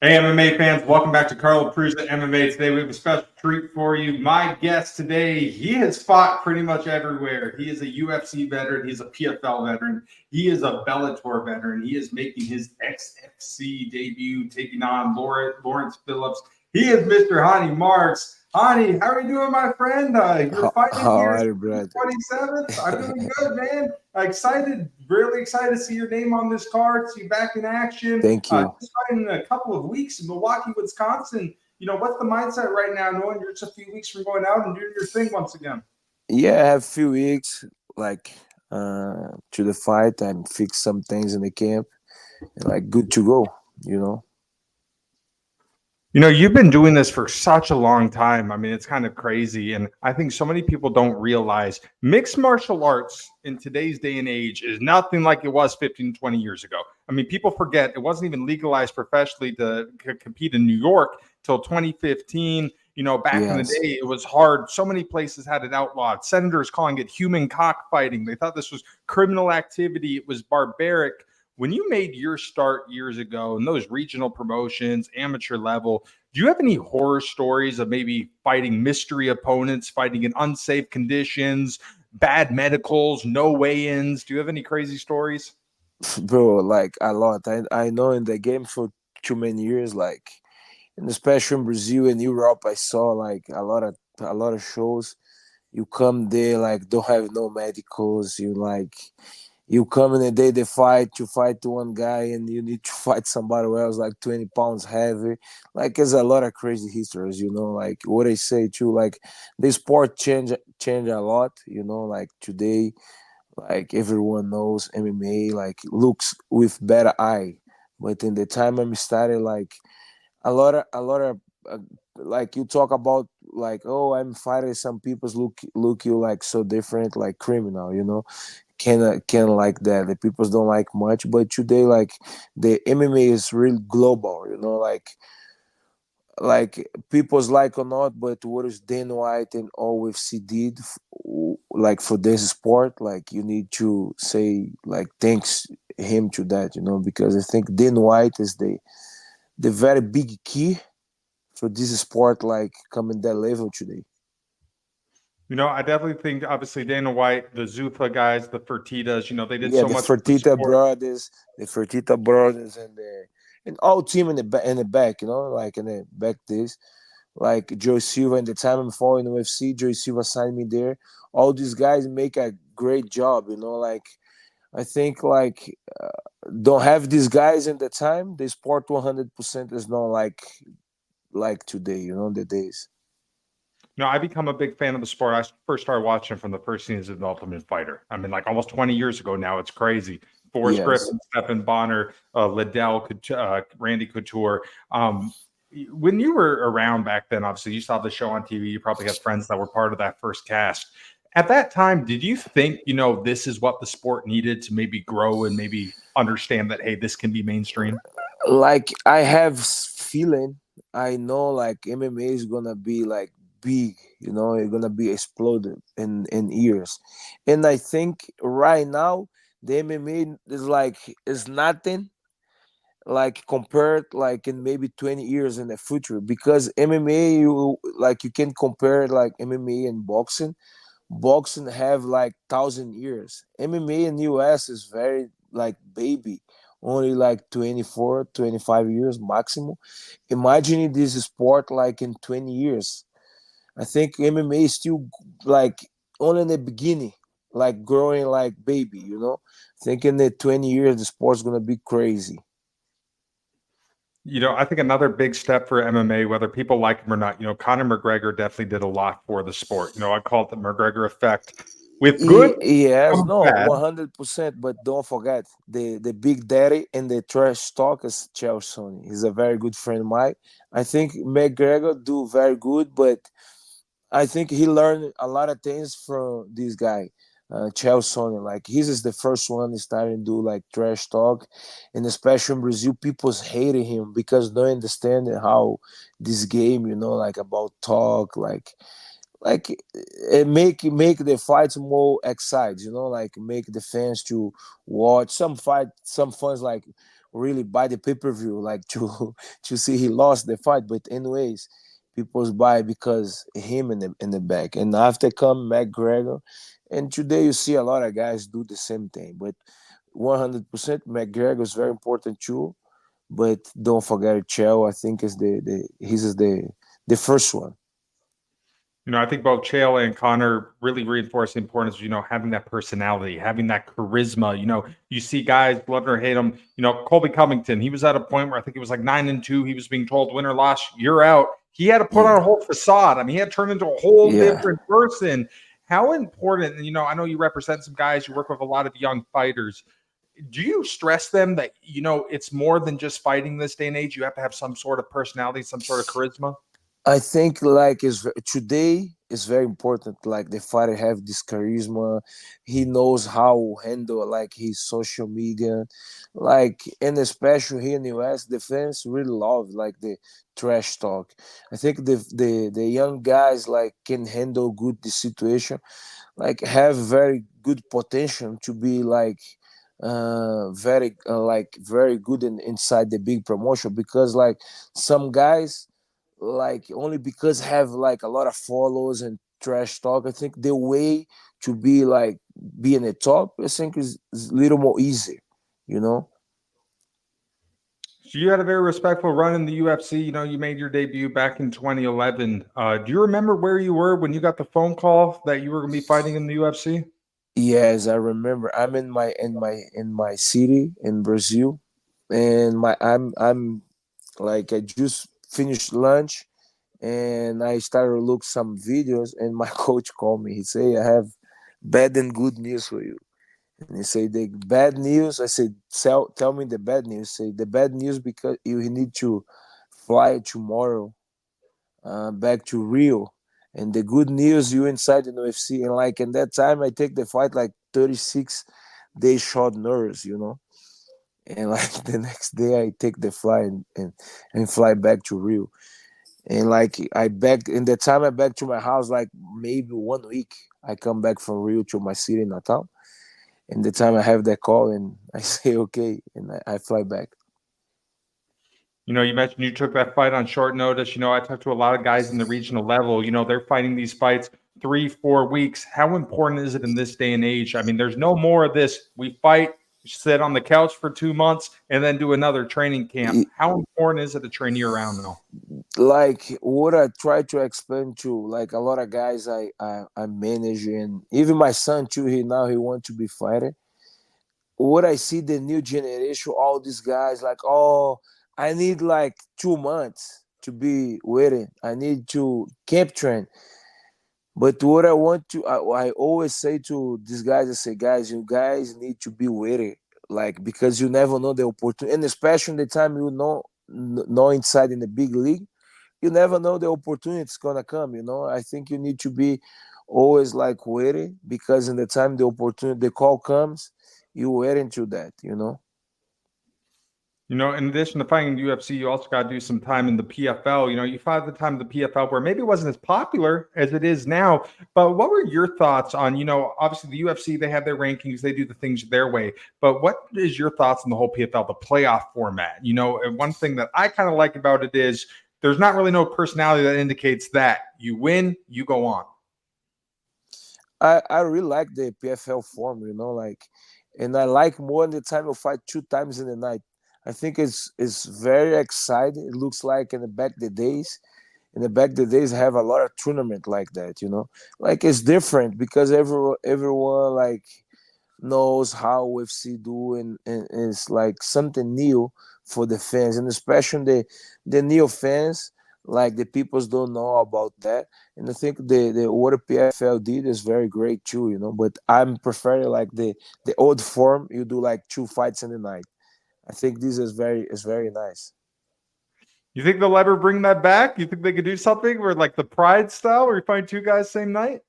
Hey, MMA fans, welcome back to Carlo Prusa MMA. Today we have a special treat for you. My guest today, he has fought pretty much everywhere. He is a UFC veteran. He's a PFL veteran. He is a Bellator veteran. He is making his XFC debut, taking on Lawrence Phillips. He is Mr. Ronny Markes. Ronny, how are you doing, my friend? You're fighting How here are you, brother? 27th. I'm doing good, man. Excited, really excited to see your name on this card, see you back in action. Thank you. Just fighting in a couple of weeks in Milwaukee, Wisconsin. What's the mindset right now, knowing you're just a few weeks from going out and doing your thing once again? Yeah, I have a few weeks like to the fight. I'm fix some things in the camp and like good to go. You've been doing this for such a long time. I mean, it's kind of crazy. And I think so many people don't realize mixed martial arts in today's day and age is nothing like it was 15, 20 years ago. I mean, people forget it wasn't even legalized professionally to compete in New York till 2015. Back in the Yes. day, it was hard. So many places had it outlawed. Senators calling it human cockfighting. They thought this was criminal activity. It was barbaric. When you made your start years ago in those regional promotions, amateur level, do you have any horror stories of maybe fighting mystery opponents, fighting in unsafe conditions, bad medicals, no weigh-ins? Do you have any crazy stories? Bro, like a lot. I know in the game for too many years, like and especially in Brazil and Europe, I saw like a lot of shows. You come there like don't have no medicals, you come in the day they fight, you fight one guy and you need to fight somebody else like 20 pounds heavy. Like there's a lot of crazy histories. Like what I say too, like the sport change a lot, like today, like everyone knows MMA like looks with better eye. But in the time I started, like a lot of uh, like you talk about like, oh, I'm fighting, some people look you like so different, like criminal. Can like that. The people don't like much, but today like the MMA is real global. Like people's like or not, but what is Dan White and OFC did like for this sport, like you need to say like thanks him to that, because I think Dan White is the very big key for this sport like coming that level today. I definitely think obviously Dana White, the Zuffa guys, the Fertitas, they did Yeah, so the much for the Fertita sport. brothers, and all team in the back, like in the back this, like Joe Silva. In the time I'm following UFC, Joe Silva signed me there. All these guys make a great job. Like I think like don't have these guys in the time, the sport 100% is not like today, the days. I become a big fan of the sport. I first started watching from the first season of The Ultimate Fighter. I mean, like almost 20 years ago now. It's crazy. Forrest Yes. Griffin, Stephen Bonner, Liddell, Randy Couture. When you were around back then, obviously you saw the show on TV. You probably had friends that were part of that first cast. At that time, did you think, this is what the sport needed to maybe grow and maybe understand that, hey, this can be mainstream? Like I have feeling, I know like MMA is gonna be like big, it's gonna be exploded in years. And I think right now the MMA is nothing like compared like in maybe 20 years in the future, because MMA, you can compare like MMA and boxing have like 1,000 years. MMA in US is very like baby, only like 24, 25 years maximum. Imagine this sport like in 20 years. I think MMA is still like only in the beginning, like growing like baby. I think in the 20 years the sport's gonna be crazy. I think another big step for MMA, whether people like him or not, Conor McGregor definitely did a lot for the sport. I call it the McGregor effect. With good Yes, comes no, bad. 100%. But don't forget the big daddy and the trash talk is Chelsea. He's a very good friend of mine. I think McGregor do very good, but I think he learned a lot of things from this guy, Chelsea. Like he is the first one starting to do like trash talk, and especially in Brazil, people's hating him because they understand how this game, like about talk, like it make the fights more excited, like make the fans to watch some fans like really buy the pay-per-view like to to see he lost the fight. But anyways, people's buy because him in the back. And after come McGregor, and today you see a lot of guys do the same thing. But 100% McGregor is very important too. But don't forget Chael. I think is the he's is the first one. I think both Chael and Connor really reinforce the importance of, having that personality, having that charisma. You see guys, love it or hate him. Colby Covington, he was at a point where I think it was like 9-2. He was being told, win or loss, you're out. He had to put on Yeah, a whole facade. I mean, he had to turn into a whole yeah. different person. How important, and, I know you represent some guys, you work with a lot of young fighters. Do you stress them that, it's more than just fighting this day and age? You have to have some sort of personality, some sort of charisma? I think like is today is very important. Like the fighter have this charisma, he knows how handle like his social media, like and especially here in the US, the fans really love like the trash talk. I think the young guys like can handle good the situation, like have very good potential to be like very like very good inside the big promotion because like some guys like only because have like a lot of followers and trash talk. I think the way to be like be in the top, I think is a little more easy, you know. So you had a very respectful run in the UFC. You made your debut back in 2011. Do you remember where you were when you got the phone call that you were going to be fighting in the UFC? Yes, I remember. I'm in my city in Brazil, and I'm like I just finished lunch, and I started to look some videos, and my coach called me. He said, "I have bad and good news for you." And he said, "The bad news." I said, "Tell me the bad news." Say the bad news because you need to fly tomorrow back to Rio. And the good news, you inside the UFC. And like in that time, I take the fight like 36 days short notice, you know. And like the next day, I take the flight and fly back to Rio. And like I back in the time I back to my house, like maybe 1 week, I come back from Rio to my city, Natal. And the time I have that call, and I say okay, and I fly back. You mentioned you took that fight on short notice. I talked to a lot of guys in the regional level. They're fighting these fights 3-4 weeks. How important is it in this day and age? I mean, there's no more of this. We fight, sit on the couch for 2 months, and then do another training camp. How important is it to train year round now? Like what I try to explain to like a lot of guys I manage, and even my son too, he want to be fighter. What I see the new generation, all these guys like, oh, I need like 2 months to be waiting. I need to camp train. But what I want to, I always say to these guys, I say, guys, you guys need to be waiting, like because you never know the opportunity, and especially the time you know inside in the big league, you never know the opportunity is gonna come. I think you need to be always like waiting because in the time the opportunity, the call comes, you wait into that. In addition to fighting in the UFC, you also got to do some time in the PFL. You fought at the time of the PFL where maybe it wasn't as popular as it is now. But what were your thoughts on, obviously the UFC, they have their rankings, they do the things their way. But what is your thoughts on the whole PFL, the playoff format? And one thing that I kind of like about it is there's not really no personality that indicates that you win, you go on. I really like the PFL form, like, and I like more in the time of fight 2 times in the night. I think it's very exciting. It looks like in the back the days. In the back the days have a lot of tournament like that. Like it's different because everyone like knows how UFC do, and it's like something new for the fans, and especially the new fans, like the peoples don't know about that. And I think the what the PFL did is very great too. But I'm preferring like the old form. You do like 2 fights in the night. I think this is very nice. You think they'll ever bring that back? You think they could do something where like the Pride style where you find two guys same night?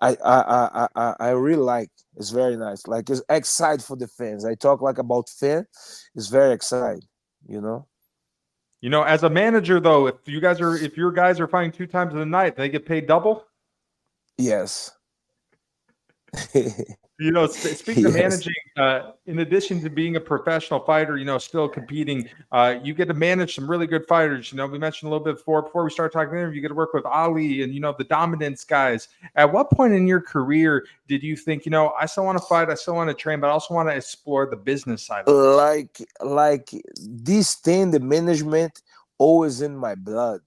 I really like. It's very nice. Like it's excited for the fans. I talk like about fan. It's very excited. You know. As a manager though, if your guys are fighting 2 times in the night, they get paid double. Yes. Speaking of Yes. managing, in addition to being a professional fighter, still competing, you get to manage some really good fighters. We mentioned a little bit before we start talking interview, you get to work with Ali and, the dominance guys. At what point in your career did you think, I still want to fight, I still want to train, but I also want to explore the business side of this? Like this thing, the management always in my blood.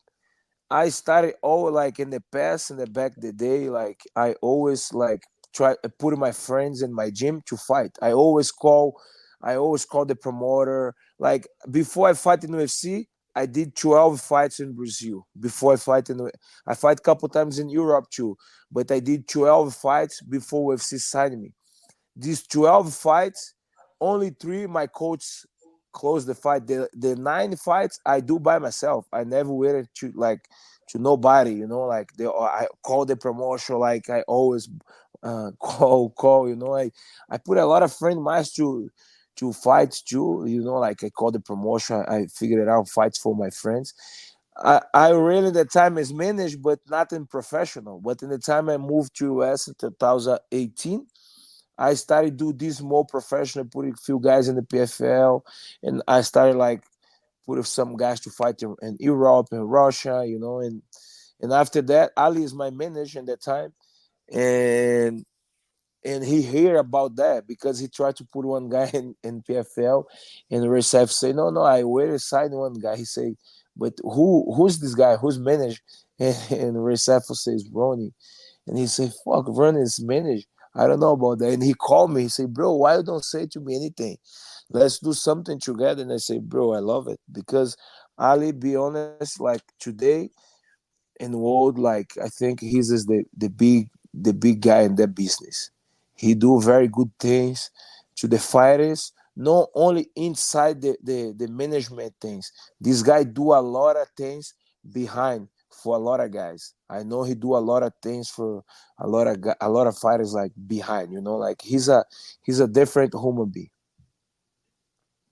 I started all like in the past, in the back the day, like I always like try putting my friends in my gym to fight. I always call the promoter. Like before I fight in UFC, I did 12 fights in Brazil. I fight a couple times in Europe too, but I did 12 fights before UFC signed me. These 12 fights, only three my coach closed the fight. The nine fights I do by myself. I never waited to nobody, like I call the promotion, like I always call, I put a lot of friend mice to fight too, like I call the promotion, I figured out fights for my friends. I really the time is managed, but not in professional. But in the time I moved to US in 2018, I started do this more professional, putting a few guys in the PFL, and I started like put some guys to fight in Europe and Russia, and after that, Ali is my manager at that time, and he hear about that because he tried to put one guy in PFL, and Recep say, no, I already signed one guy. He say, but who's this guy? Who's manager? And Recep says Ronnie. And he said, fuck, Vernon is managed. I don't know about that. And he called me. He said, bro, why you don't say to me anything? Let's do something together. And I say, bro, I love it. Because Ali, be honest, like today in the world, like I think he's just the big guy in that business. He do very good things to the fighters, not only inside the management things. This guy do a lot of things behind for a lot of guys. I know he do a lot of things for a lot of fighters like behind, like he's a different human being.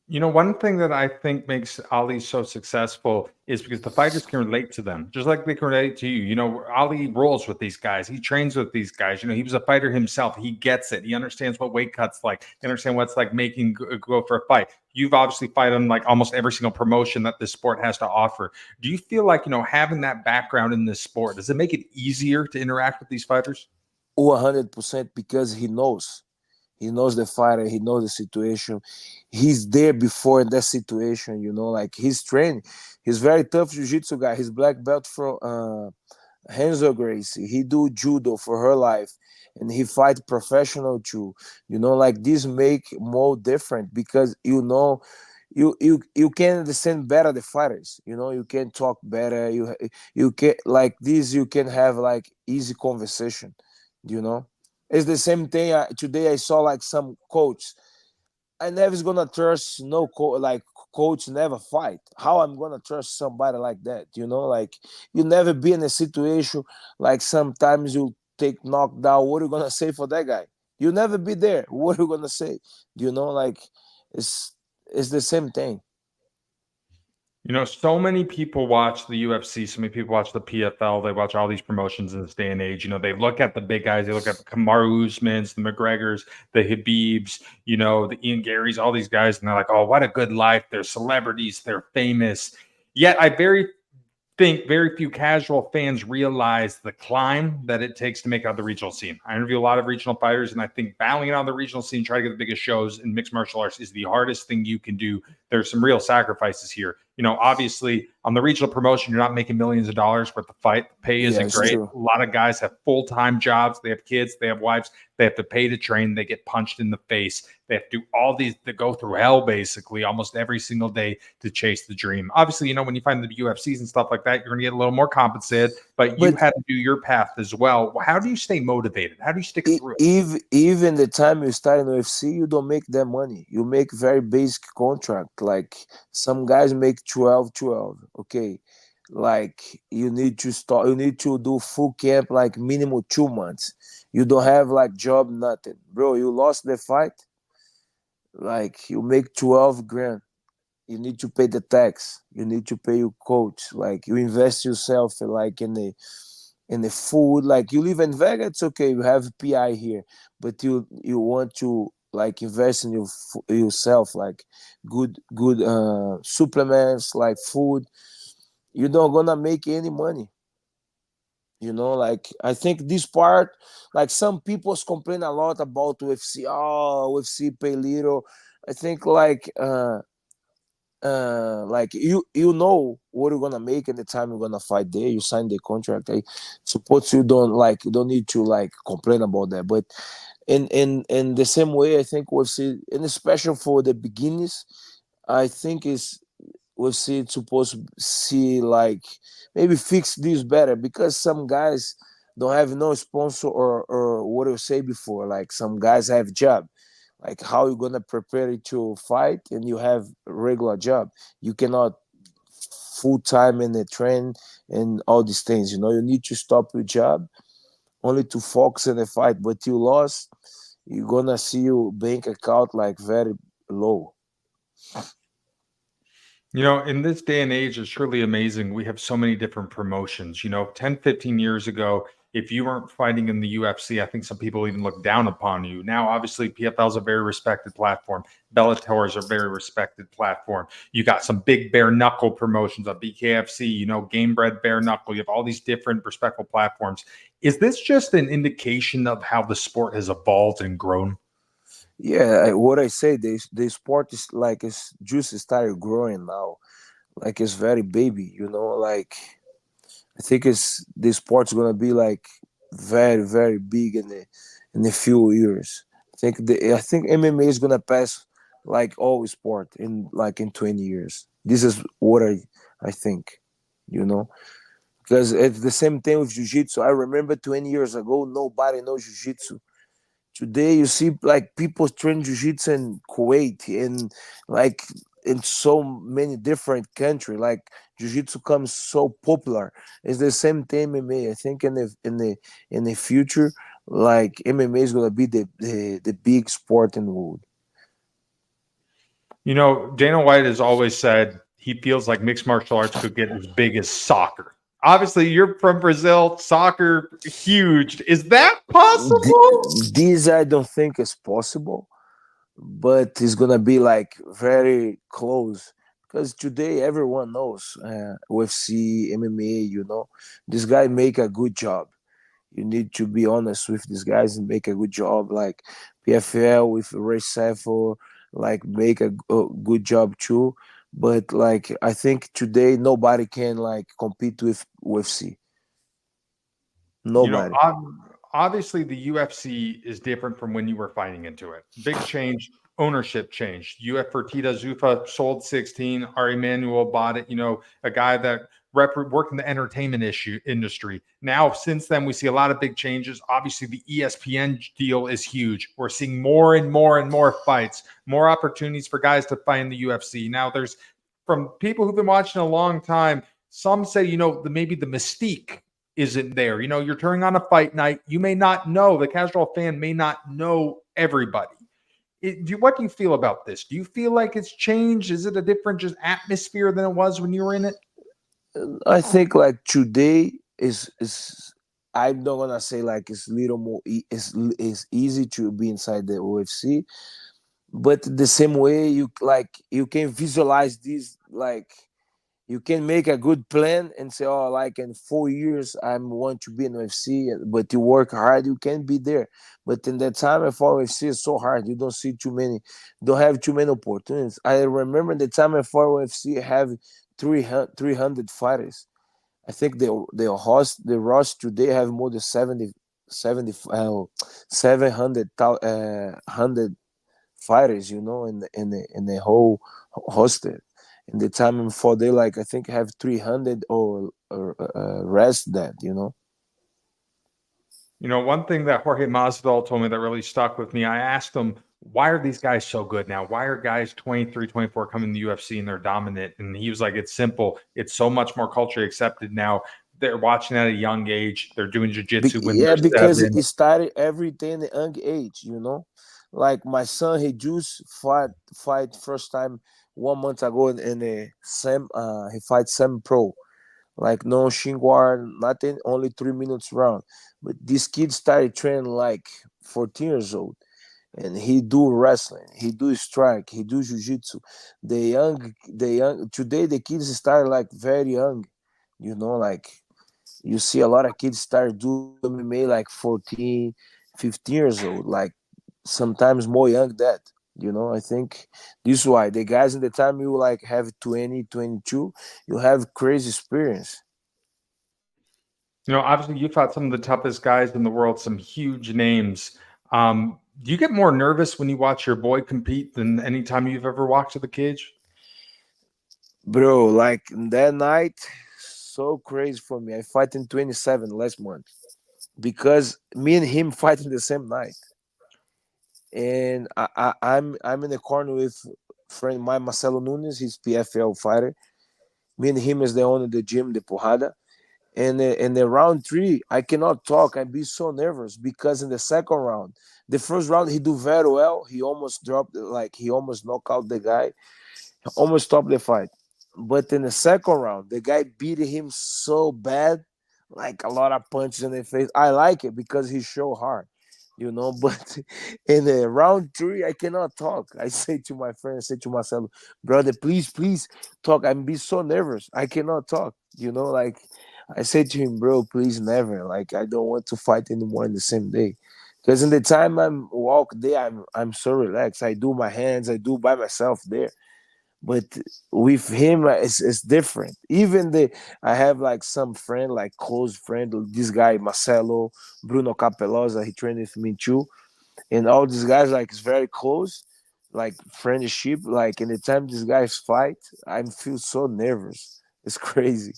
One thing that I think makes Ali so successful is because the fighters can relate to them, just like they can relate to you. Ali rolls with these guys. He trains with these guys. He was a fighter himself. He gets it. He understands what weight cuts like. He understands what's like making go for a fight. You've obviously fight on like almost every single promotion that this sport has to offer. Do you feel like, having that background in this sport, does it make it easier to interact with these fighters? 100% because he knows. He knows the fighter. He knows the situation. He's there before in that situation. Like he's trained. He's very tough jiu-jitsu guy. He's black belt from Hanzo Gracie. He do judo for her life, and he fight professional too. Like this make more different because you can understand better the fighters. You can talk better. You can like this. You can have like easy conversation. You know, it's the same thing. Today I saw like some coach. I never is gonna trust no like coach never fight. How I'm gonna trust somebody like that? Like you never be in a situation like sometimes you take knockdown. What are you gonna say for that guy? You never be there. What are you gonna say? Like it's it's the same thing. So many people watch the UFC, so many people watch the PFL, they watch all these promotions in this day and age. They look at the big guys, they look at the Kamaru Usmans, the McGregors, the Habibs, the Ian Garys, all these guys, and they're like, oh, what a good life. They're celebrities, they're famous. Yet I think very few casual fans realize the climb that it takes to make it on the regional scene. I interview a lot of regional fighters, and I think battling it on the regional scene, trying to get the biggest shows in mixed martial arts is the hardest thing you can do. There's some real sacrifices here. Obviously on the regional promotion, you're not making millions of dollars, but the fight the pay Yeah, isn't it's great. true. A lot of guys have full-time jobs. They have kids, they have wives, they have to pay to train, they get punched in the face. They have to do all these, they go through hell basically almost every single day to chase the dream. Obviously, when you find the UFCs and stuff like that, you're going to get a little more compensated, but you But had to do your path as well. How do you stay motivated? How do you stick through it? even the time you start in UFC, you don't make that money. You make very basic contract. Like some guys make 12. Okay. Like you need to start, you need to do full camp, like minimum 2 months. You don't have like job, nothing. Bro, you lost the fight, like you make 12 grand. You need to pay the tax. You need to pay your coach. Like you invest yourself like and the food. Like you live in Vegas, it's okay. You have PI here, but you want to like invest in yourself, like good supplements, like food. You're not gonna make any money. Like I think this part, like some people complain a lot about UFC. Oh, UFC pay little. I think like you know what you're gonna make in the time you're gonna fight there. You sign the contract. I suppose you don't need to like complain about that. But in the same way, I think UFC, and especially for the beginners, I think is UFC supposed to see like maybe fix this better, because some guys don't have no sponsor, or what I say before, like some guys have job. Like how you gonna prepare to fight and you have a regular job? You cannot full time in the train and all these things. You need to stop your job only to focus in the fight. But you lost, you're gonna see your bank account like very low. In this day and age, it's truly amazing. We have so many different promotions. 10, 15 years ago, if you weren't fighting in the UFC, I think some people even looked down upon you. Now, obviously, PFL is a very respected platform. Bellator is a very respected platform. You got some big bare knuckle promotions on BKFC, Game Bred Bare Knuckle. You have all these different respectful platforms. Is this just an indication of how the sport has evolved and grown? Yeah, what I say, the sport is like it's just started growing now. Like it's very baby. Like I think it's the sport's gonna be like very very big in a few years. I think MMA is gonna pass like all sport in 20 years. This is what I think, you know, because it's the same thing with jiu-jitsu. I remember 20 years ago nobody knows jiu-jitsu. Today you see like people train jiu-jitsu in Kuwait and like in so many different countries. Like jiu-jitsu comes so popular. It's the same thing MMA. I think in the future, like MMA is gonna be the big sport in the world. Dana White has always said he feels like mixed martial arts could get as big as soccer. Obviously, you're from Brazil, soccer huge. Is that possible? This I don't think is possible, but it's gonna be like very close, because today everyone knows UFC, MMA. This guy make a good job. You need to be honest with these guys and make a good job. Like PFL with Ray Sefo, like make a good job too. But like I think today nobody can like compete with UFC. You know, Nobody. obviously the UFC is different from when you were fighting into it. Big change, ownership changed. UF Fertitta Zufa sold 16. Ari Emanuel bought it. A guy that worked in the entertainment industry. Now, since then, we see a lot of big changes. Obviously, the ESPN deal is huge. We're seeing more and more and more fights, more opportunities for guys to fight in the UFC. Now, there's from people who've been watching a long time. Some say, maybe the mystique isn't there. You're turning on a fight night. You may not know, the casual fan may not know everybody. What do you feel about this? Do you feel like it's changed? Is it a different just atmosphere than it was when you were in it? I think like today is I'm not gonna say like it's little more it's easy to be inside the UFC, but the same way you can visualize this, like you can make a good plan and say, oh, like in 4 years I want to be in UFC, but you work hard, you can be there. But in that time I thought UFC is so hard, you don't have too many opportunities. I remember the time I fought UFC have 300 fighters. I think the roster today have more than 70 700 100 fighters, in the whole roster. In the time before they like I think have 300 or rest that. One thing that Jorge Masvidal told me that really stuck with me, I asked him, why are these guys so good now? Why are guys 23, 24 coming to the UFC and they're dominant? And he was like, it's simple. It's so much more culturally accepted now. They're watching at a young age. They're doing jiu-jitsu when Yeah, they're because seven. it started everything at a young age. Like my son, he just fight first time 1 month ago in a Sam. He fight Sam Pro. like no Xinguar, nothing, only 3 minutes round. But this kid started training like 14 years old, and he do wrestling, he do strike, he do jiu-jitsu. The young today the kids start like very young, like you see a lot of kids start do MMA like 14, 15 years old, like sometimes more young that. I think this is why the guys in the time you like have 20, 22, you have crazy experience. Obviously, you fought some of the toughest guys in the world, some huge names. Do you get more nervous when you watch your boy compete than any time you've ever walked to the cage? Bro, like that night, so crazy for me. I fight in 27 last month because me and him fighting the same night. And I'm in the corner with friend my Marcelo Nunes, he's PFL fighter. Me and him is the owner of the gym, the Porrada. And in the round three, I cannot talk. I be so nervous because in the second round, the first round he do very well. He almost dropped, like he almost knocked out the guy, almost stopped the fight. But in the second round, the guy beat him so bad, like a lot of punches in the face. I like it because he's so hard. But in the round three, I cannot talk. I say to my friend, I say to myself, brother, please, please talk. I'm be so nervous. I cannot talk. Like I said to him, bro, please never. Like I don't want to fight anymore in the same day. Because in the time I'm walk there, I'm so relaxed. I do my hands, I do by myself there. But with him, it's different. Even I have like some friend, like close friend, this guy Marcelo, Bruno Capelosa, he trained with me too, and all these guys like it's very close, like friendship. Like in the time these guys fight, I feel so nervous. It's crazy.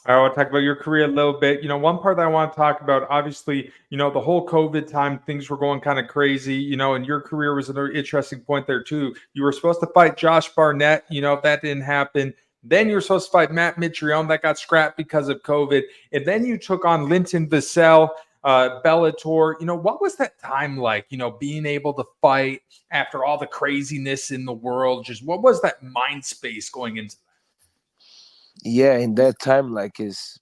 I want to talk about your career a little bit. One part that I want to talk about, obviously, the whole COVID time, things were going kind of crazy, and your career was another interesting point there too. You were supposed to fight Josh Barnett, if that didn't happen. Then you were supposed to fight Matt Mitrione, that got scrapped because of COVID. And then you took on Linton Vassell, Bellator. What was that time like, being able to fight after all the craziness in the world? Just what was that mind space going into that? Yeah, in that time, like it's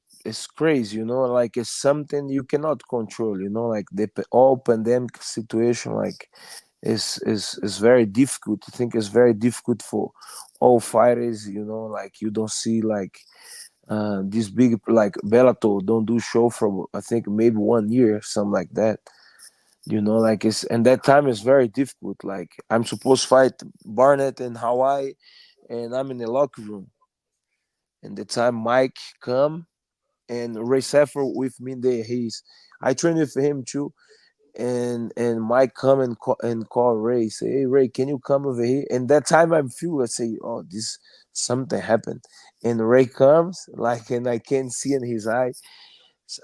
crazy, like it's something you cannot control, like the all pandemic situation, like is very difficult. I think it's very difficult for all fighters, like you don't see like this big like Bellator don't do show for I think maybe 1 year, something like that. Like it's and that time is very difficult. Like I'm supposed to fight Barnett in Hawaii, and I'm in the locker room. And the time Mike come and Ray Seffer with me there, I train with him too. And Mike come and call Ray, say, hey Ray, can you come over here? And that time I'm feel I say, oh, this something happened. And Ray comes, like, and I can see in his eye.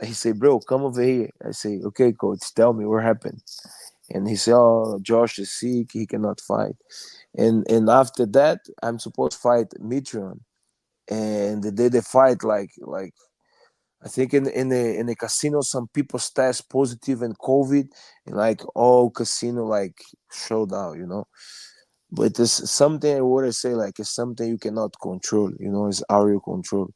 He say, bro, come over here. I say, okay, coach, tell me what happened. And he said, oh, Josh is sick, he cannot fight. And after that, I'm supposed to fight Mitrion. And the day they fight, like I think in the casino, some people test positive in COVID, and like all casino like showed out, But it's something what I say, like it's something you cannot control, it's out of your control.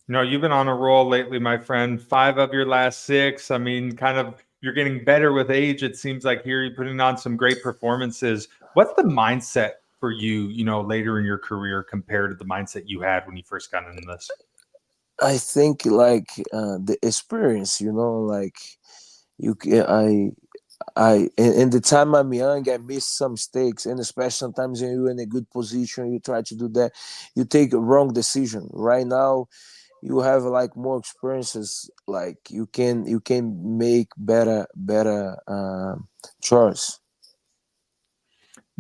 You've been on a roll lately, my friend. Five of your last six. I mean, kind of, you're getting better with age. It seems like here you're putting on some great performances. What's the mindset for you, later in your career compared to the mindset you had when you first got into this? I think like the experience, like you ca- I in the time I'm young, I miss some mistakes, and especially sometimes when you're in a good position, you try to do that, you take a wrong decision. Right now, you have like more experiences, like you can make better choice.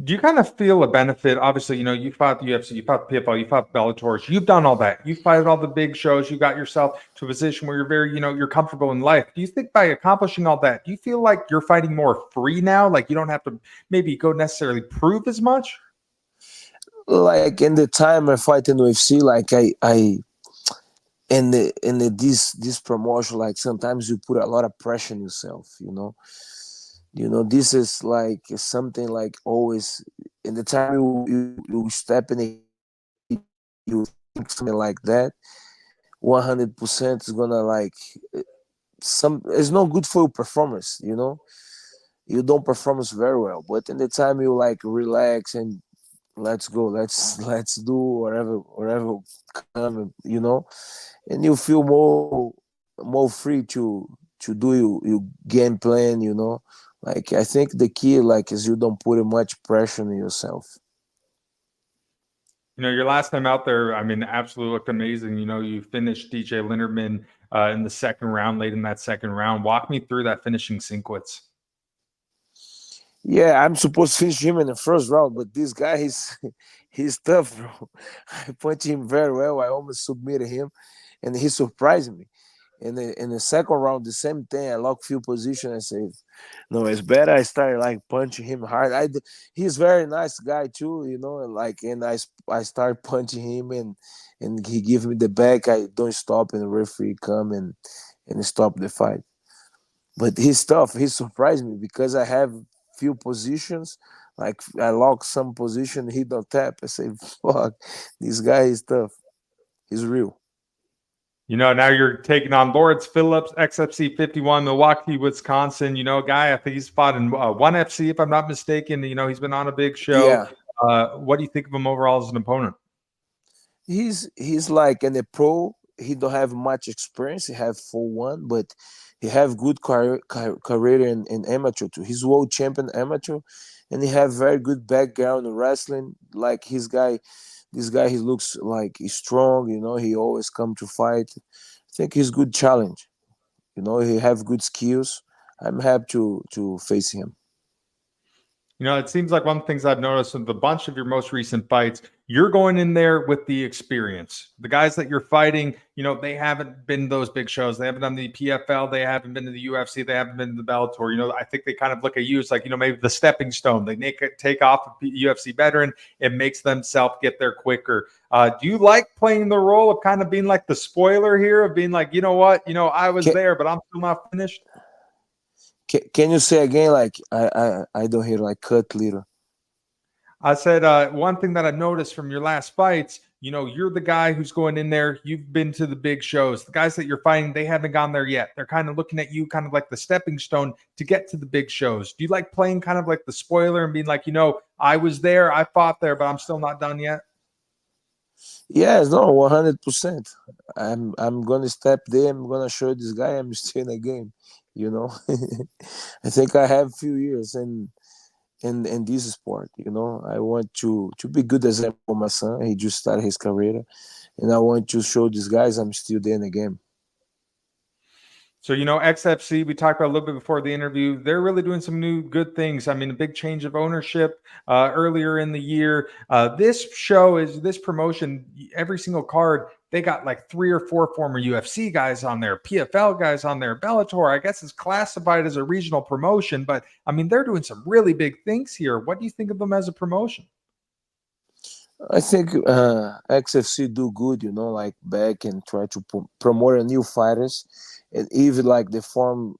Do you kind of feel a benefit? Obviously, you fought the UFC, you fought the PFL, you fought Bellator. You've done all that. You fight all the big shows. You got yourself to a position where you're very, you're comfortable in life. Do you think by accomplishing all that, do you feel like you're fighting more free now? Like you don't have to maybe go necessarily prove as much? Like in the time I fight in UFC, like I in the this promotion, like sometimes you put a lot of pressure on yourself, this is like something like always in the time you step in the cage, you something like that, 100% is gonna like some. It's not good for your performance. You don't perform very well. But in the time you like relax and let's go, let's do whatever come, and you feel more free to do your game plan. Like I think the key like is you don't put much pressure on yourself. Your last time out there, I mean, absolutely looked amazing. You finished DJ Linderman in the second round, late in that second round. Walk me through that finishing sequence. Yeah, I'm supposed to finish him in the first round, but this guy he's he's tough, bro. I punched him very well. I almost submitted him, and he surprised me. In the second round, the same thing. I locked few position. I said, no, it's better. I started like punching him hard. He's very nice guy too, and I start punching him, and he give me the back. I don't stop, and the referee come and stop the fight. But he's tough. He surprised me because I have few positions. Like I lock some position, he don't tap. I say, fuck, this guy is tough. He's real. Now you're taking on Lawrence Phillips, XFC 51, Milwaukee, Wisconsin. A guy, I think he's fought in 1FC, if I'm not mistaken. He's been on a big show. Yeah, What do you think of him overall as an opponent? he's like in a pro. He don't have much experience. He have full one, but he have good career in amateur too. He's world champion amateur, and he have very good background in wrestling. Like this guy, he looks like he's strong. He always come to fight. I think he's good challenge. He have good skills. I'm happy to face him. It seems like one of the things I've noticed in the bunch of your most recent fights, you're going in there with the experience. The guys that you're fighting, they haven't been those big shows. They haven't done the PFL. They haven't been to the UFC. They haven't been to the Bellator. I think they kind of look at you as like, maybe the stepping stone. They take off a UFC veteran. It makes themselves get there quicker. Do you like playing the role of kind of being like the spoiler here, of being like, you know what, I was Can, there, but I'm still not finished? can you say again? Like I don't hear like cut little. I said, one thing that I've noticed from your last fights, you're the guy who's going in there. You've been to the big shows. The guys that you're fighting, they haven't gone there yet. They're kind of looking at you kind of like the stepping stone to get to the big shows. Do you like playing kind of like the spoiler and being like, I was there, I fought there, but I'm still not done yet? Yes, no, 100%. I'm gonna step there. I'm gonna show this guy I'm still in the game. You know, I think I have few years in this sport. I want to be good example for my son. He just started his career, and I want to show these guys I'm still there in the game. So, XFC, we talked about a little bit before the interview. They're really doing some new good things. I mean, a big change of ownership earlier in the year. This promotion, every single card, they got like 3 or 4 former UFC guys on there, PFL guys on there, Bellator. I guess it's classified as a regional promotion, but I mean, they're doing some really big things here. What do you think of them as a promotion? I think XFC do good, like back and try to promote a new fighters, and even like they form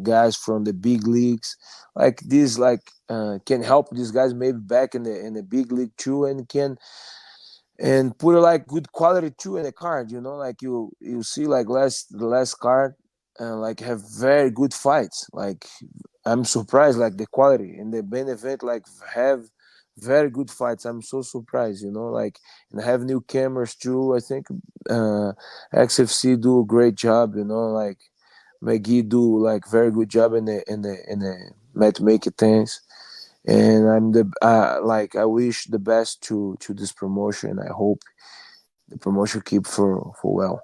guys from the big leagues, like this, like can help these guys maybe back in the big league too, and can and put like good quality too in the card. Like you see like the last card, like have very good fights. Like I'm surprised like the quality in the main event like have very good fights. I'm so surprised, like and have new cameras too. I think XFC do a great job, like McGee do like very good job in the matchmaking things. And I'm the like I wish the best to this promotion. I hope the promotion keep for well.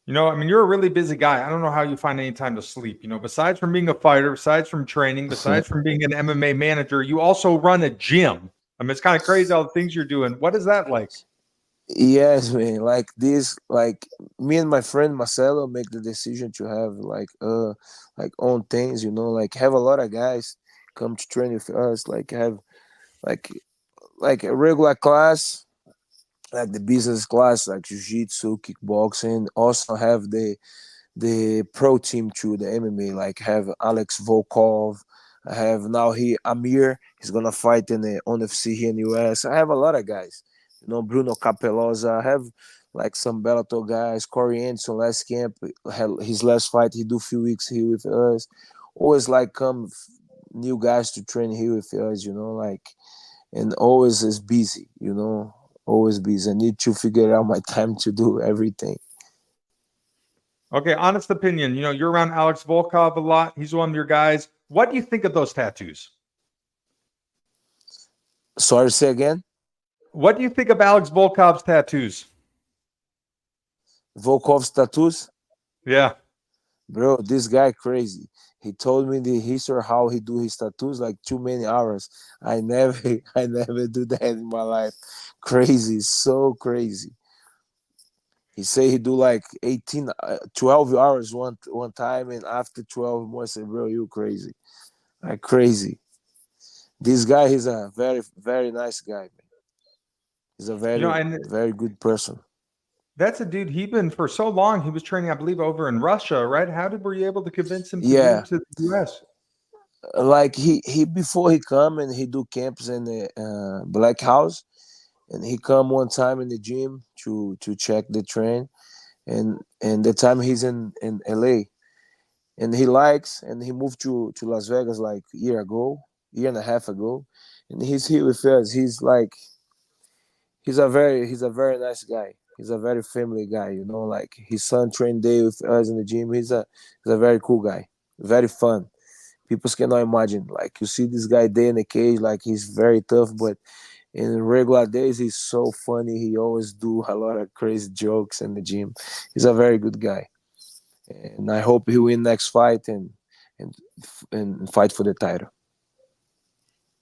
I mean, you're a really busy guy. I don't know how you find any time to sleep. Besides from being a fighter, besides from training, besides from being an MMA manager, you also run a gym. I mean, it's kind of crazy all the things you're doing. What is that like? Yes, man. Like this, like me and my friend Marcelo make the decision to have like own things. Like have a lot of guys come to train with us. Like have like like a regular class, like the business class, like jiu-jitsu, kickboxing. Also have the pro team too, the MMA. Like have Alex Volkov. I have now Amir. He's gonna fight in the ONFC here in the US. I have a lot of guys. You know, Bruno Capelosa. I have like some Bellator guys. Corey Anderson last camp, his last fight, he do few weeks here with us. Always like come new guys to train here with us, you know, like, and always is busy, you know, always busy. I need to figure out my time to do everything. Okay, honest opinion. You know, you're around Alex Volkov a lot. He's one of your guys. What do you think of those tattoos? Sorry, say again. What do you think of Alex Volkov's tattoos? Volkov's tattoos, Yeah. bro. This guy crazy. He told me the history how he do his tattoos like too many hours. I never, I never do that in my life. Crazy, so crazy. He say he do like 18, 12 hours one time, and after 12 more, I say, bro, you crazy. Like crazy. This guy, he's a very, very nice guy, man. He's a You know, very, and very good person. that's a dude. He been for so long. He was training, I believe, over in Russia, right? Were you able to convince him to move Yeah, to the U.S.? like he before he come and he do camps in the Black House, and he come one time in the gym to check the train, and the time he's in LA, and he likes, and he moved to Las Vegas like year and a half ago, and he's here with us. He's like he's a very nice guy. He's a very family guy, you know. Like his son trained day with us in the gym. He's a very cool guy, very fun. People cannot imagine. Like you see this guy day in the cage, like he's very tough, but in regular days he's so funny. He always do a lot of crazy jokes in the gym. He's a very good guy, and I hope he win next fight and and fight for the title.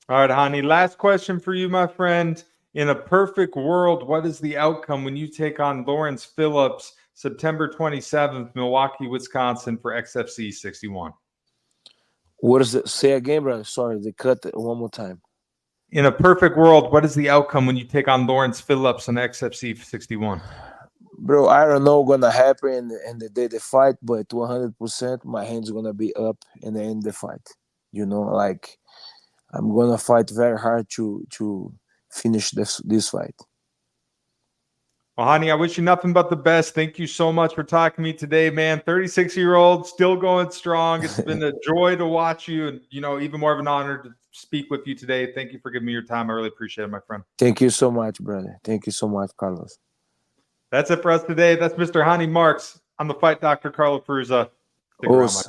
All right, Hani. Last question for you, my friend. In a perfect world, what is the outcome when you take on Lawrence Phillips September 27th, Milwaukee, Wisconsin for XFC 61? What is it? Say again, brother. Sorry, they cut it one more time. In a perfect world, what is the outcome when you take on Lawrence Phillips on XFC 61? Bro, I don't know what's gonna happen in the day they fight, but 100% my hands gonna be up in the end of the fight. You know, like I'm gonna fight very hard to finish this fight. Well, honey, I wish you nothing but the best. Thank you so much for talking to me today, man. 36-year-old, still going strong. It's been a joy to watch you, and even more of an honor to speak with you today. Thank you for giving me your time. I really appreciate it, my friend. Thank you so much, brother. Thank you so much, Carlos. That's it for us today. That's Mr. Ronny Markes. I'm the Fight Doctor, Carlo Perusa. Stick around, my Ouça.